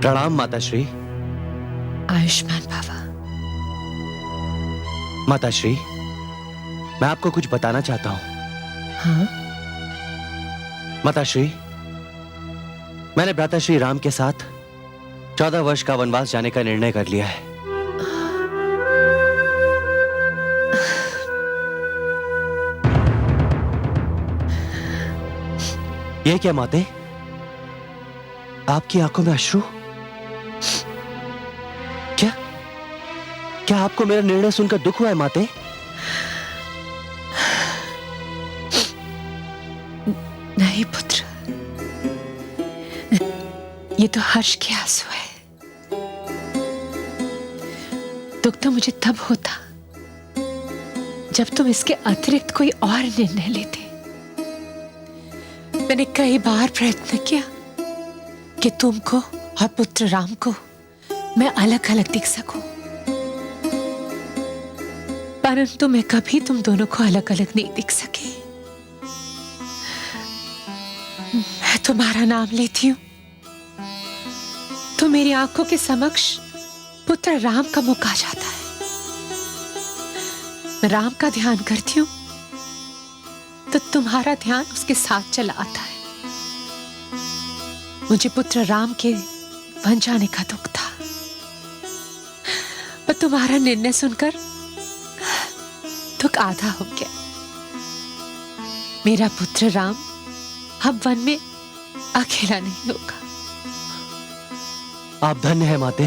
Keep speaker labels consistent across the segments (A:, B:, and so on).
A: प्रणाम माताश्री।
B: आयुष्मान बाबा।
A: माताश्री, मैं आपको कुछ बताना चाहता हूं।
B: हाँ?
A: माताश्री, मैंने भ्राताश्री राम के साथ 14 वर्ष का वनवास जाने का निर्णय कर लिया है। ये क्या माते, आपकी आंखों में अश्रु? क्या क्या आपको मेरा निर्णय सुनकर दुख हुआ है माते?
B: नहीं पुत्र, ये तो हर्ष के आंसू है। दुख तो मुझे तब होता जब तुम इसके अतिरिक्त कोई और निर्णय लेते। मैंने कई बार प्रयत्न किया कि तुमको और पुत्र राम को मैं अलग अलग दिख सकूं, परंतु मैं कभी तुम दोनों को अलग अलग नहीं दिख सकी। मैं तुम्हारा नाम लेती हूं तो मेरी आंखों के समक्ष पुत्र राम का मुख आ जाता है। मैं राम का ध्यान करती हूं तो तुम्हारा ध्यान उसके साथ चला आता है। मुझे पुत्र राम के बन जाने का दुख था, पर तुम्हारा निर्णय सुनकर दुख आधा हो गया। मेरा पुत्र राम अब वन में अकेला नहीं होगा।
A: आप धन्य है माते,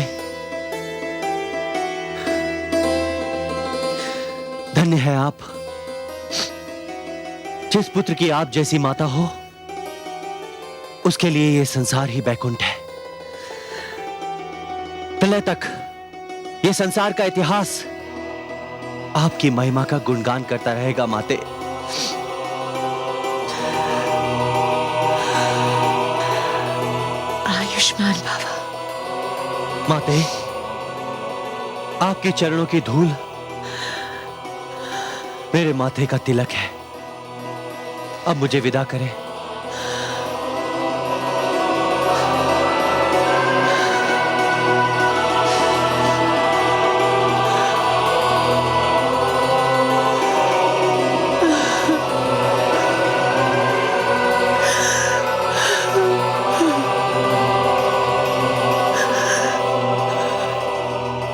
A: धन्य है आप। जिस पुत्र की आप जैसी माता हो, उसके लिए यह संसार ही बैकुंठ है। प्रलय तक यह संसार का इतिहास आपकी महिमा का गुणगान करता रहेगा माते।
B: आयुष्मान बाबा।
A: माते, आपके चरणों की धूल मेरे माथे का तिलक है। अब मुझे विदा करें।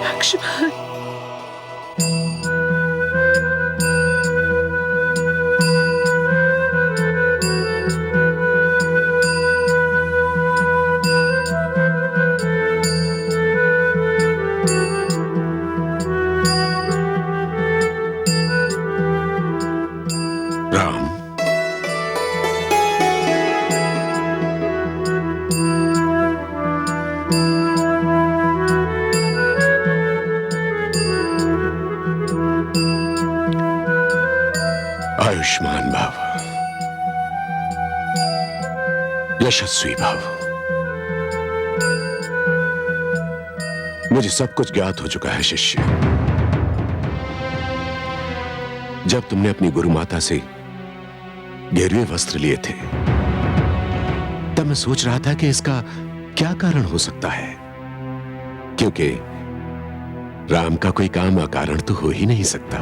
B: लक्ष्मण।
C: राम, आयुष्मान भव, यशस्वी भव। मुझे सब कुछ ज्ञात हो चुका है शिष्य। जब तुमने अपनी गुरु माता से गेरुए वस्त्र लिए थे, तब मैं सोच रहा था कि इसका क्या कारण हो सकता है, क्योंकि राम का कोई काम अकारण तो हो ही नहीं सकता।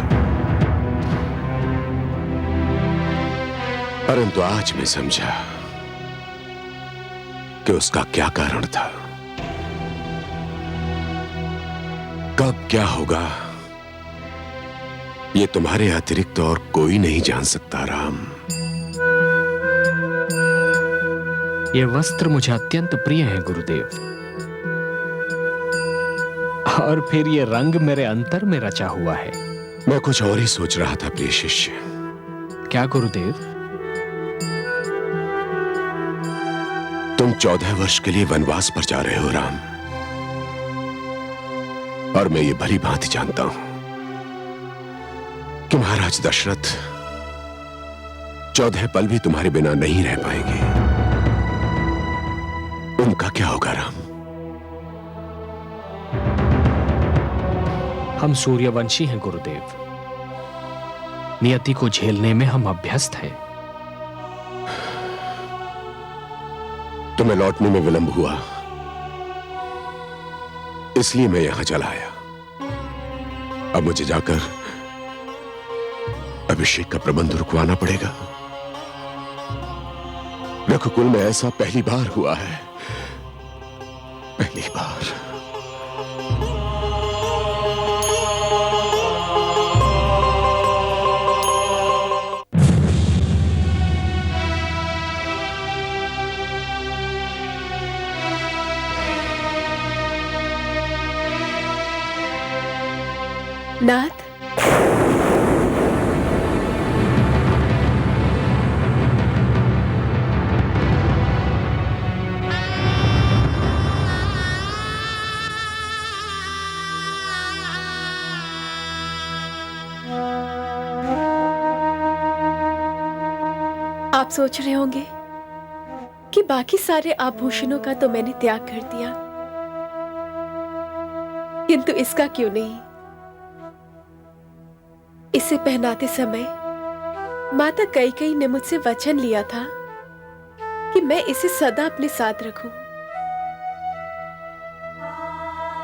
C: परंतु आज मैं समझा कि उसका क्या कारण था। कब क्या होगा, ये तुम्हारे अतिरिक्त और कोई नहीं जान सकता राम।
D: ये वस्त्र मुझे अत्यंत प्रिय है गुरुदेव, और फिर ये रंग मेरे अंतर में रचा हुआ है।
C: मैं कुछ और ही सोच रहा था प्रिय शिष्य।
D: क्या गुरुदेव?
C: तुम 14 वर्ष के लिए वनवास पर जा रहे हो राम, और मैं ये भली भांति जानता हूं कि महाराज दशरथ 14 पल भी तुम्हारे बिना नहीं रह पाएंगे। उनका क्या होगा राम?
D: हम सूर्यवंशी हैं गुरुदेव, नियति को झेलने में हम अभ्यस्त हैं।
C: तुम्हें लौटने में विलंब हुआ इसलिए मैं यहां चला आया। अब मुझे जाकर अभिषेक का प्रबंध रुकवाना पड़ेगा। रघुकुल में ऐसा पहली बार हुआ है, पहली बार।
E: नाथ, आप सोच रहे होंगे कि बाकी सारे आभूषणों का तो मैंने त्याग कर दिया, किंतु इसका क्यों नहीं? इसे पहनाते समय माता कैकेयी ने मुझसे वचन लिया था कि मैं इसे सदा अपने साथ रखूं।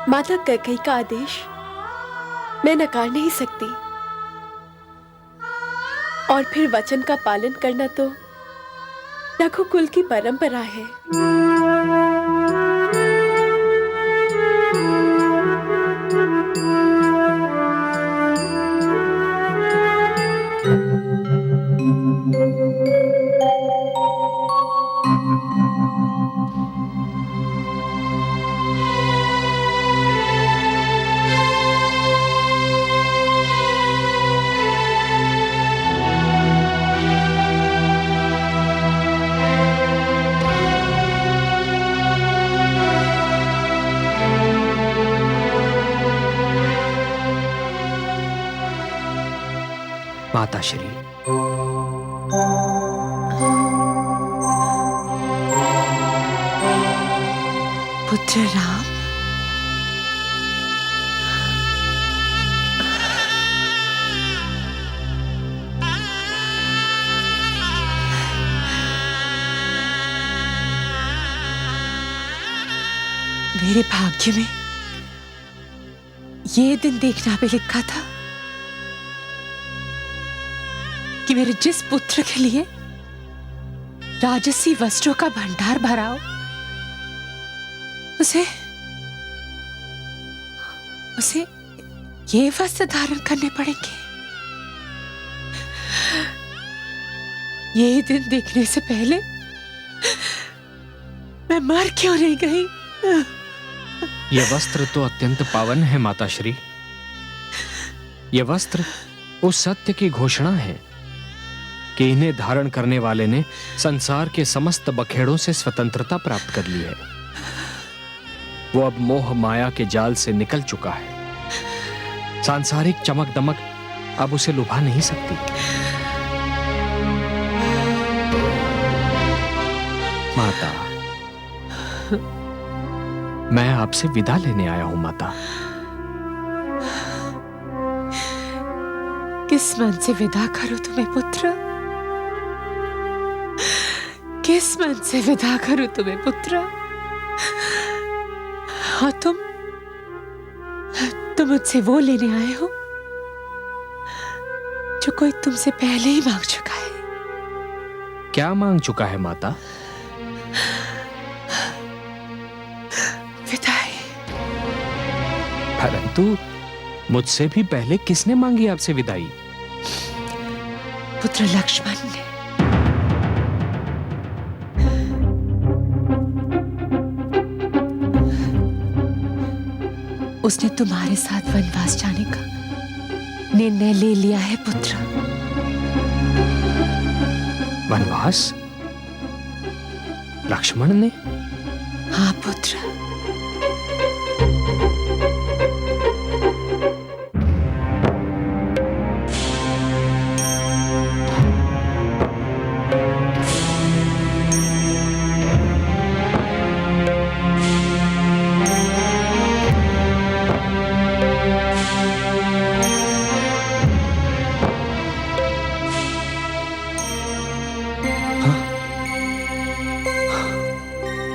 E: माता कैकेयी का आदेश मैं नकार नहीं सकती, और फिर वचन का पालन करना तो रघुकुल की परंपरा है।
D: माताश्री,
B: पुत्र राम, मेरे भाग्य में ये दिन देखना भी लिखा था कि मेरे जिस पुत्र के लिए राजसी वस्त्रों का भंडार भरा हो, उसे ये वस्त्र धारण करने पड़ेंगे। ये दिन देखने से पहले मैं मर क्यों नहीं गई?
D: यह वस्त्र तो अत्यंत पावन है माताश्री। यह वस्त्र उस सत्य की घोषणा है कि इन्हें धारण करने वाले ने संसार के समस्त बखेड़ों से स्वतंत्रता प्राप्त कर ली है। वो अब मोह माया के जाल से निकल चुका है। सांसारिक चमक दमक अब उसे लुभा नहीं सकती। माता, मैं आपसे विदा लेने आया हूं माता।
B: किस मन से विदा करूं तुम्हें पुत्र? किस मन से विदा करूं तुम्हें पुत्र? और तुम मुझसे वो लेने आए हो जो कोई तुमसे पहले ही मांग चुका है।
D: क्या मांग चुका है माता?
B: विदाई।
D: परंतु मुझसे भी पहले किसने मांगी आपसे विदाई?
B: पुत्र लक्ष्मण ने। उसने तुम्हारे साथ वनवास जाने का निर्णय ले लिया है पुत्र।
D: वनवास? लक्ष्मण ने?
B: हाँ पुत्र।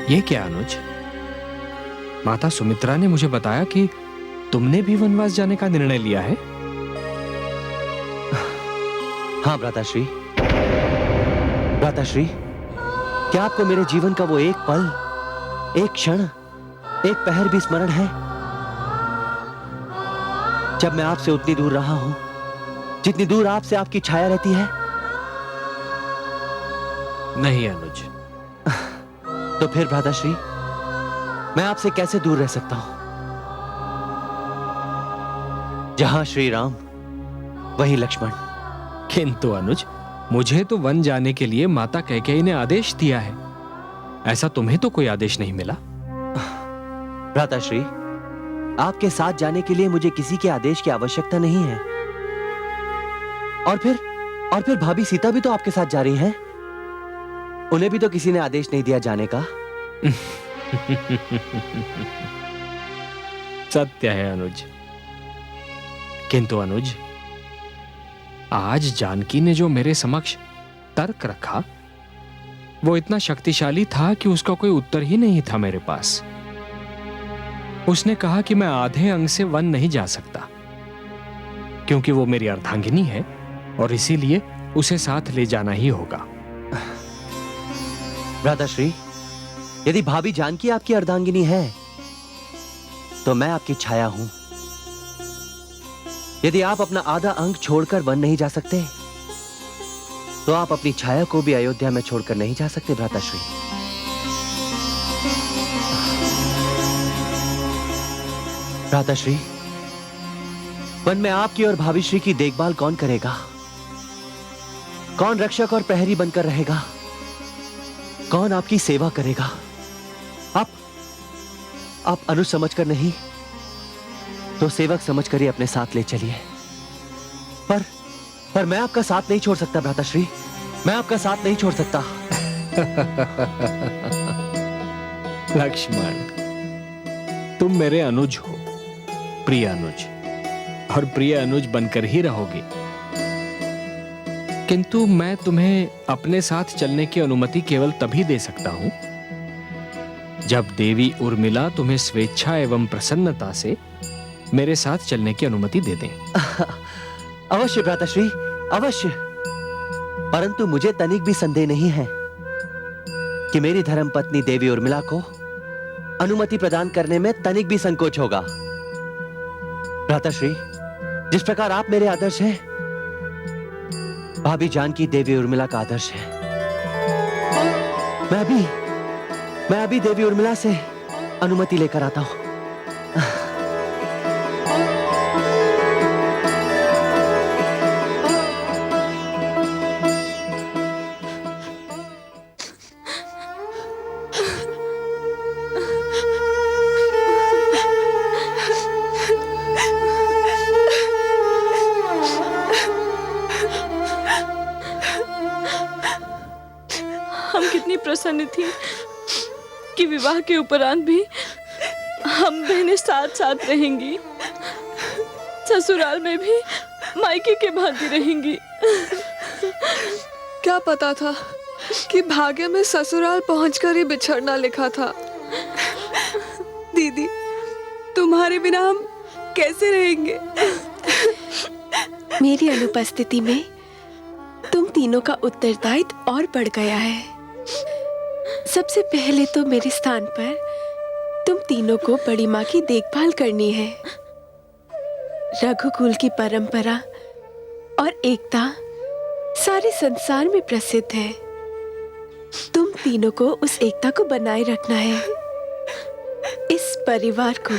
D: ये क्या अनुज? माता सुमित्रा ने मुझे बताया कि तुमने भी वनवास जाने का निर्णय लिया है।
A: हाँ भ्राताश्री। भ्राताश्री, क्या आपको मेरे जीवन का वो एक पल, एक क्षण, एक पहर भी स्मरण है जब मैं आपसे उतनी दूर रहा हूं जितनी दूर आपसे आपकी छाया रहती है?
D: नहीं अनुज।
A: तो फिर भ्राताश्री, मैं आपसे कैसे दूर रह सकता हूं? जहां श्री राम वहीं लक्ष्मण।
D: किंतु अनुज, मुझे तो वन जाने के लिए माता कैकेयी ने आदेश दिया है। ऐसा तुम्हें तो कोई आदेश नहीं मिला।
A: भ्राताश्री, आपके साथ जाने के लिए मुझे किसी के आदेश की आवश्यकता नहीं है। और फिर भाभी सीता भी तो आपके साथ जा रही हैं। उन्हें भी तो किसी ने आदेश नहीं दिया जाने का।
D: सत्य है अनुज। किंतु अनुज, आज जानकी ने जो मेरे समक्ष तर्क रखा वो इतना शक्तिशाली था कि उसका कोई उत्तर ही नहीं था मेरे पास। उसने कहा कि मैं आधे अंग से वन नहीं जा सकता क्योंकि वो मेरी अर्धांगिनी है और इसीलिए उसे साथ ले जाना ही होगा।
A: भ्राताश्री, यदि भाभी जानकी आपकी अर्धांगिनी है तो मैं आपकी छाया हूं। यदि आप अपना आधा अंग छोड़कर वन नहीं जा सकते तो आप अपनी छाया को भी अयोध्या में छोड़कर नहीं जा सकते भ्राताश्री। भ्राताश्री, वन में आपकी और भाभी श्री की देखभाल कौन करेगा? कौन रक्षक और प्रहरी बनकर रहेगा? कौन आपकी सेवा करेगा? आप अनुज समझकर नहीं तो सेवक समझकर ही अपने साथ ले चलिए। पर मैं आपका साथ नहीं छोड़ सकता भ्राताश्री, मैं आपका साथ नहीं छोड़ सकता।
D: लक्ष्मण, तुम मेरे अनुज हो, प्रिय अनुज, और प्रिय अनुज बनकर ही रहोगे। किंतु मैं तुम्हें अपने साथ चलने की अनुमति केवल तभी दे सकता हूं जब देवी उर्मिला तुम्हें स्वेच्छा एवं प्रसन्नता से मेरे साथ चलने की अनुमति दे दें।
A: अवश्य भ्राताश्री, अवश्य। परंतु मुझे तनिक भी संदेह नहीं है कि मेरी धर्मपत्नी देवी उर्मिला को अनुमति प्रदान करने में तनिक भी संकोच होगा। भ्राताश्री, जिस प्रकार आप मेरे आदर्श हैं, भाभी जानकी देवी उर्मिला का आदर्श है। मैं अभी देवी उर्मिला से अनुमति लेकर आता हूं।
F: हम कितनी प्रसन्न थी कि विवाह के उपरांत भी हम बहनें साथ साथ रहेंगी, ससुराल में भी मायके के भांति रहेंगी।
G: क्या पता था कि भाग्य में ससुराल पहुंचकर ही बिछड़ना लिखा था। दीदी, तुम्हारे बिना हम कैसे रहेंगे?
E: मेरी अनुपस्थिति में तुम तीनों का उत्तरदायित्व और बढ़ गया है। सबसे पहले तो मेरे स्थान पर तुम तीनों को बड़ी माँ की देखभाल करनी है। रघुकुल की परंपरा और एकता सारे संसार में प्रसिद्ध है। तुम तीनों को उस एकता को बनाए रखना है। इस परिवार को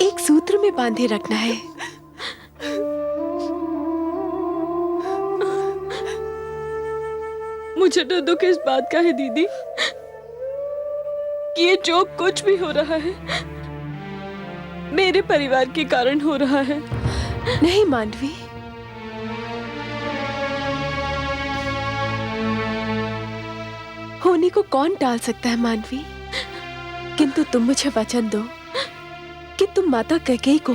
E: एक सूत्र में बांधे रखना है।
F: मुझे तो दुख इस बात का है दीदी कि ये जो कुछ भी हो रहा है मेरे परिवार के कारण हो रहा है।
E: नहीं मांडवी, होने को कौन टाल सकता है मांडवी, किंतु तुम मुझे वचन दो कि तुम माता कैकेयी को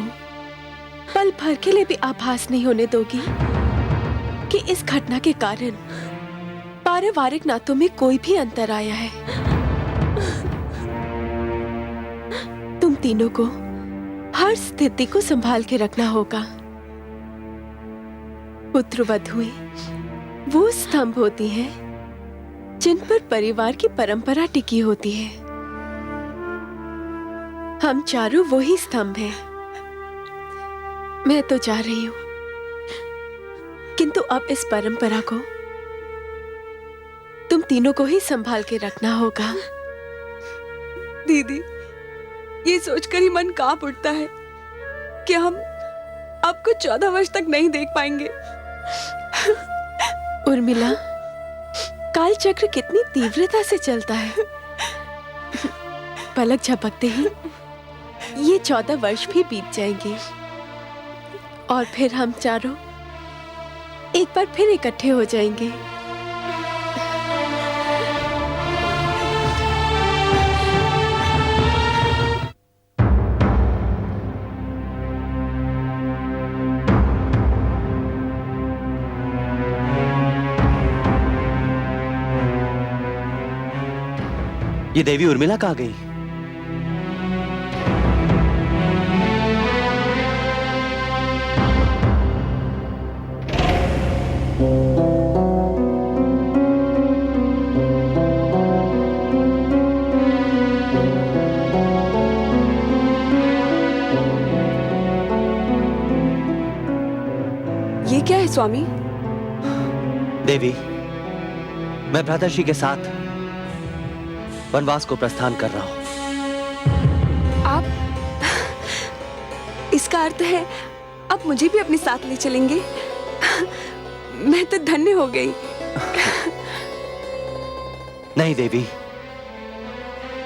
E: पल भर के लिए भी आभास नहीं होने दोगी कि इस घटना के कारण पारिवारिक नातों में कोई भी अंतर आया है। तुम तीनों को हर स्थिति को संभाल के रखना होगा। पुत्रवधुएं वो स्तंभ होती हैं जिन पर परिवार की परंपरा टिकी होती है। हम चारों वही स्तंभ हैं। मैं तो जा रही हूं, किंतु अब इस परंपरा को तुम तीनों को ही संभाल के रखना होगा।
F: दीदी, ये सोचकर ही मन कांप उठता है कि हम आपको 14 वर्ष तक नहीं देख पाएंगे।
E: उर्मिला, काल चक्र कितनी तीव्रता से चलता है। पलक झपकते ही ये 14 वर्ष भी बीत जाएंगे और फिर हम चारों एक बार फिर इकट्ठे हो जाएंगे।
A: ये देवी उर्मिला कहाँ गई?
F: ये क्या है स्वामी?
A: देवी, मैं भ्राताश्री के साथ वनवास को प्रस्थान कर रहा हूं।
F: आप, इसका अर्थ है आप मुझे भी अपने साथ ले चलेंगे? मैं तो धन्य हो गई।
A: नहीं देवी,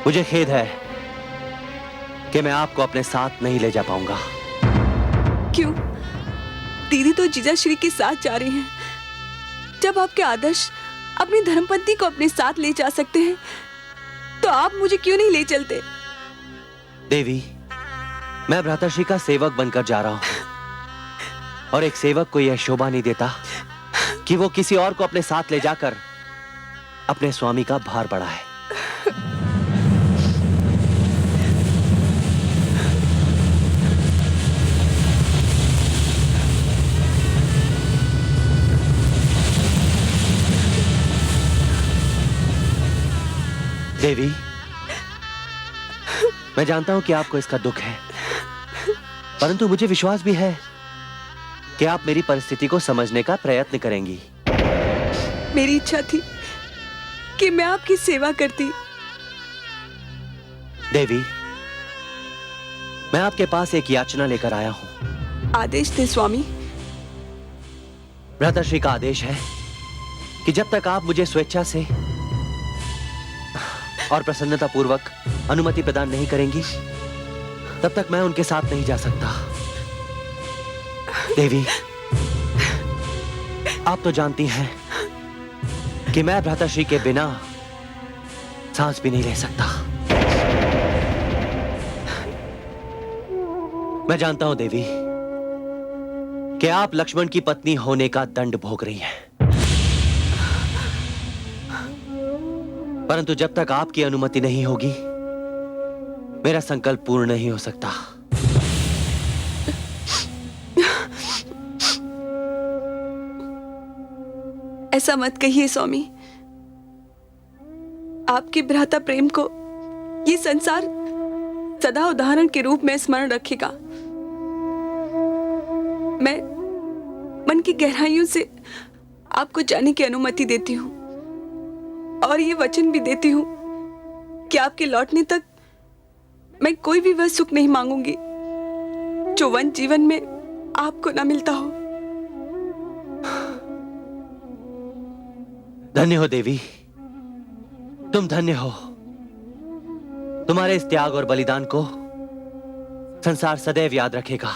A: मुझे खेद है कि मैं आपको अपने साथ नहीं ले जा पाऊंगा।
F: क्यों? दीदी तो जीजाश्री के साथ जा रही हैं। जब आपके आदर्श अपनी धर्मपत्नी को अपने साथ ले जा सकते हैं, तो आप मुझे क्यों नहीं ले चलते?
A: देवी, मैं भ्राताश्री का सेवक बनकर जा रहा हूं और एक सेवक को यह शोभा नहीं देता कि वो किसी और को अपने साथ ले जाकर अपने स्वामी का भार बढ़ाए। देवी, मैं जानता हूं कि आपको इसका दुख है, परंतु मुझे विश्वास भी है कि आप मेरी परिस्थिति को समझने का प्रयत्न करेंगी।
F: मेरी इच्छा थी कि मैं आपकी सेवा करती।
A: देवी, मैं आपके पास एक याचना लेकर आया हूं।
F: आदेश दे स्वामी।
A: भ्राताश्री का आदेश है कि जब तक आप मुझे स्वेच्छा से और प्रसन्नता पूर्वक अनुमति प्रदान नहीं करेंगी, तब तक मैं उनके साथ नहीं जा सकता। देवी, आप तो जानती हैं कि मैं भ्राताश्री के बिना सांस भी नहीं ले सकता। मैं जानता हूं देवी कि आप लक्ष्मण की पत्नी होने का दंड भोग रही हैं, परंतु जब तक आपकी अनुमति नहीं होगी, मेरा संकल्प पूर्ण नहीं हो सकता।
F: ऐसा मत कहिए स्वामी। आपके भ्राता प्रेम को ये संसार सदा उदाहरण के रूप में स्मरण रखेगा। मैं मन की गहराइयों से आपको जाने की अनुमति देती हूँ और ये वचन भी देती हूँ कि आपके लौटने तक मैं कोई भी वह सुख नहीं मांगूंगी जो वन जीवन में आपको ना मिलता हो।
A: धन्य हो देवी, तुम धन्य हो। तुम्हारे इस त्याग और बलिदान को संसार सदैव याद रखेगा।